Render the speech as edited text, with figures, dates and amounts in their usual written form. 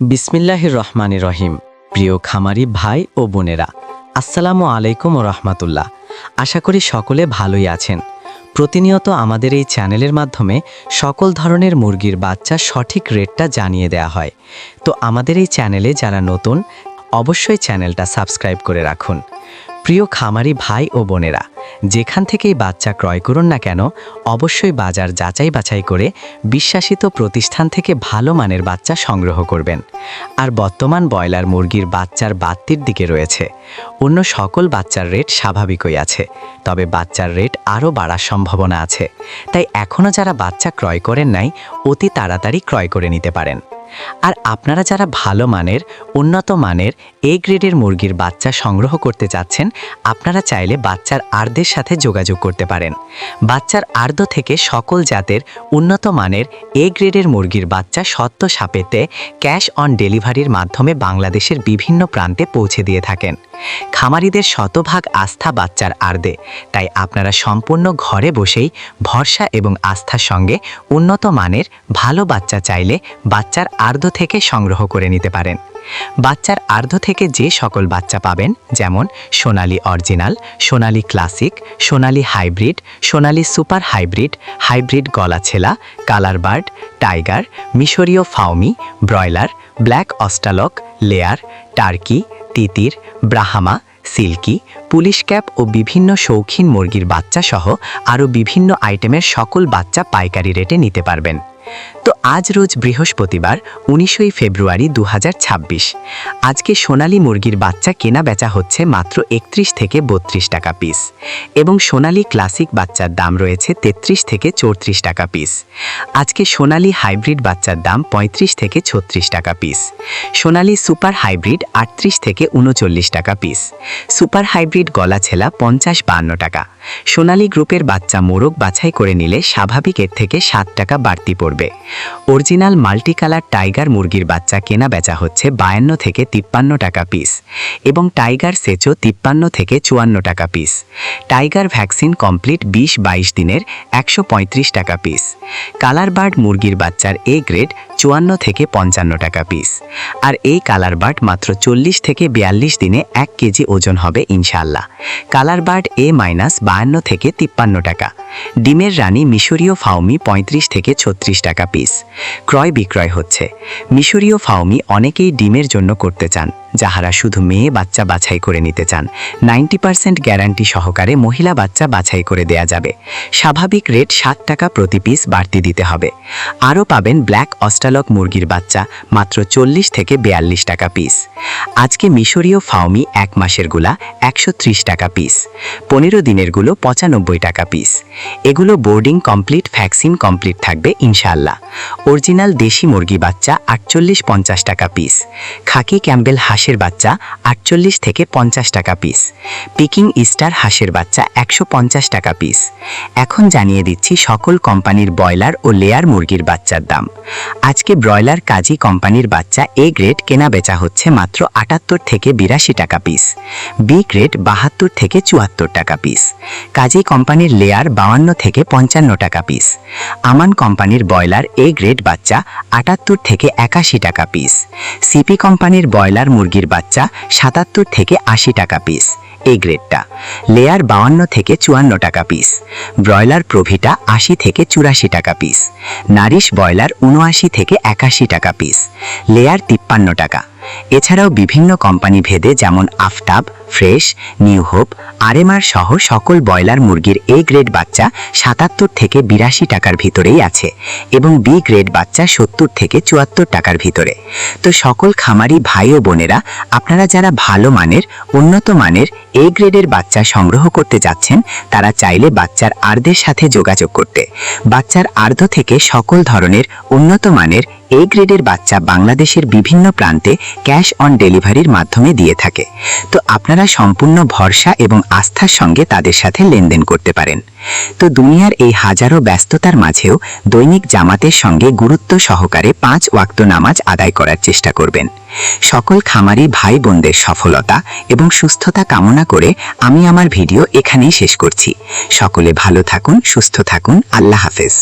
বিসমিল্লাহির রহমানির রহিম। প্রিয় খামারি ভাই ও বোনেরা, আসসালামু আলাইকুম ও রহমাতুল্লাহ। আশা করি সকলে ভালোই আছেন। প্রতিনিয়ত আমাদের এই চ্যানেলের মাধ্যমে সকল ধরনের মুরগির বাচ্চা সঠিক রেটটা জানিয়ে দেয়া হয়। তো আমাদের এই চ্যানেলে যারা নতুন, অবশ্যই চ্যানেলটা সাবস্ক্রাইব করে রাখুন। প্রিয় খামারি ভাই ও বোনেরা, যেখান থেকেই বাচ্চা ক্রয় করুন না কেন, অবশ্যই বাজার যাচাই বাছাই করে বিশ্বাসিত প্রতিষ্ঠান থেকে ভালো মানের বাচ্চা সংগ্রহ করবেন। আর বর্তমান ব্রয়লার মুরগির বাচ্চার বাড়তির দিকে রয়েছে। অন্য সকল বাচ্চার রেট স্বাভাবিকই আছে, তবে বাচ্চার রেট আরও বাড়ার সম্ভাবনা আছে। তাই এখনও যারা বাচ্চা ক্রয় করেন নাই, অতি তাড়াতাড়ি ক্রয় করে নিতে পারেন। আর আপনারা যারা ভালো মানের, উন্নত মানের এ গ্রেডের মুরগির বাচ্চা সংগ্রহ করতে চাচ্ছেন, আপনারা চাইলে বাচ্চার আড়দের সাথে যোগাযোগ করতে পারেন। বাচ্চার আড়দ থেকে সকল জাতের উন্নত মানের এ গ্রেডের মুরগির বাচ্চা সত্য সাপেতে ক্যাশ অন ডেলিভারির মাধ্যমে বাংলাদেশের বিভিন্ন প্রান্তে পৌঁছে দিয়ে থাকেন। খামারিদের শতভাগ আস্থা বাচ্চার আড়দে, তাই আপনারা সম্পূর্ণ ঘরে বসেই ভরসা এবং আস্থার সঙ্গে উন্নত মানের ভালো বাচ্চা চাইলে বাচ্চার আড়দ থেকে সংগ্রহ করে নিতে পারেন। বাচ্চার আড়দ থেকে যে সকল বাচ্চা পাবেন, যেমন Sonali original, Sonali classic, Sonali hybrid, Sonali super hybrid, hybrid গলাছেলা, কালার বার্ড, টাইগার, মিশরীয় Fayoumi, broiler, black Australorp, layer, turkey, তিতির, ব্রাহ্মা, সিল্কি, পুলিশ ক্যাপ ও বিভিন্ন শৌখিন মুরগির বাচ্চা সহ আরও বিভিন্ন আইটেমের সকল বাচ্চা পাইকারি রেটে নিতে পারবেন। তো আজ রোজ বৃহস্পতিবার 19 ফেব্রুয়ারি 2026। আজকে সোনালী মুরগির বাচ্চা কেনা বেচা হচ্ছে মাত্র 31 থেকে 32 টাকা পিস, এবং সোনালী ক্লাসিক বাচ্চার দাম রয়েছে 33 থেকে 34 টাকা পিস। আজকে সোনালী হাইব্রিড বাচ্চার দাম 35 থেকে 36 টাকা পিস। সোনালী সুপার হাইব্রিড 38 থেকে 39 টাকা পিস। সুপার হাইব্রিড গলাছেলা 50-52 টাকা। সোনালী গ্রুপের বাচ্চা মোরগ বাছাই করে নিলে স্বাভাবিকের থেকে 7 টাকা বাড়তি পড়বে। অরিজিনাল মাল্টি কালার টাইগার মুরগির বাচ্চা কেনা বেচা হচ্ছে 52 থেকে 53 টাকা পিস, এবং টাইগার সেচো 53 থেকে 54 টাকা পিস। টাইগার ভ্যাকসিন কমপ্লিট 20-22 দিনের 135 টাকা পিস। কালার বার্ড মুরগির বাচ্চার এ গ্রেড 54 থেকে 55 টাকা পিস। আর এই কালার বার্ড মাত্র 40 থেকে 42 দিনে 1 কেজি ওজন হবে ইনশাআল্লাহ। কালার বার্ড এ মাইনাস 52 থেকে 53 টাকা। ডিমের রানী মিশরীয় ফাউমি 35 থেকে 36 টাকা পিস। ক্রয় বিক্রয় হচ্ছে। মিশরীয় ফাউমি অনেকেই ডিমের জন্য করতে চান, যাহারা শুধু মেয়ে বাচ্চা বাছাই করে নিতে চান। 90% গ্যারান্টি সহকারে মহিলা বাচ্চা বাছাই করে দেয়া যাবে। স্বাভাবিক রেট 7 টাকা প্রতি পিস বাড়তি দিতে হবে। আরও পাবেন ব্ল্যাক অস্টালক মুরগির বাচ্চা মাত্র 40 থেকে 42 টাকা পিস। আজকে মিশরীয় ফাউমি 1 মাসেরগুলা 130 টাকা পিস, 15 দিনেরগুলো 95 টাকা পিস। এগুলো বোর্ডিং কমপ্লিট, ভ্যাকসিন কমপ্লিট থাকবে ইনশাআল্লাহ। অরিজিনাল দেশি মুরগি বাচ্চা 48-50 টাকা পিস। খাকি ক্যাম্বেল হাঁসের বাচ্চা 48 থেকে 50 টাকা পিস। পিকিং ইস্টার হাঁসের বাচ্চা 150 টাকা পিস। এখন জানিয়ে দিচ্ছি সকল কোম্পানির ব্রয়লার ও লেয়ার মুরগির বাচ্চার দাম। আজকে ব্রয়লার কাজী কোম্পানির বাচ্চা এ গ্রেড কেনা বেচা হচ্ছে মাত্র 78 থেকে 82 টাকা পিস। বি গ্রেড 72 থেকে 74 টাকা পিস। কাজী কোম্পানির লেয়ার 52 থেকে 55 টাকা পিস। আমান কোম্পানির ব্রয়লার এ গ্রেড বাচ্চা 78 থেকে 81 টাকা পিস। সিপি কোম্পানির ব্রয়লার মুরগির বাচ্চা 77 থেকে 80 টাকা পিস। এই গ্রেডটা লেয়ার 52 থেকে 54 টাকা পিস। ব্রয়লার প্রভিটা 80 থেকে 84 টাকা পিস। নারিশ ব্রয়লার 79 থেকে 81 টাকা পিস। লেয়ার 53 টাকা। এছাড়াও বিভিন্ন কোম্পানি ভেদে যেমন আফতাব, ফ্রেশ, নিউ হোপ, আরএমআর সহ সকল ব্রয়লার মুরগির এ গ্রেড বাচ্চা 77 থেকে 82 টাকার ভিতরেই আছে, এবং বি গ্রেড বাচ্চা 70 থেকে 74 টাকার ভিতরে। তো সকল খামারি ভাই ও বোনেরা, আপনারা যারা ভালো মানের, উন্নত মানের এ গ্রেডের বাচ্চা সংগ্রহ করতে যাচ্ছেন, তারা চাইলে বাচ্চার আড়দের সাথে যোগাযোগ করতে। বাচ্চার আড়দ থেকে সকল ধরনের উন্নত মানের এ গ্রেডের বাচ্চা বাংলাদেশের বিভিন্ন প্রান্তে ক্যাশ অন ডেলিভারির মাধ্যমে দিয়ে থাকে। তো আপনারা সম্পূর্ণ ভরসা এবং আস্থার সঙ্গে তাদের সাথে লেনদেন করতে পারেন। তো দুনিয়ার এই হাজারো ব্যস্ততার মাঝেও দৈনিক জামাতের সঙ্গে গুরুত্ব সহকারে 5 ওয়াক্ত নামাজ আদায় করার চেষ্টা করবেন। সকল খামারি ভাই বোনদের সফলতা এবং সুস্থতা কামনা করে আমি আমার ভিডিও এখানেই শেষ করছি। সকলে ভালো থাকুন, সুস্থ থাকুন। আল্লাহ হাফেজ।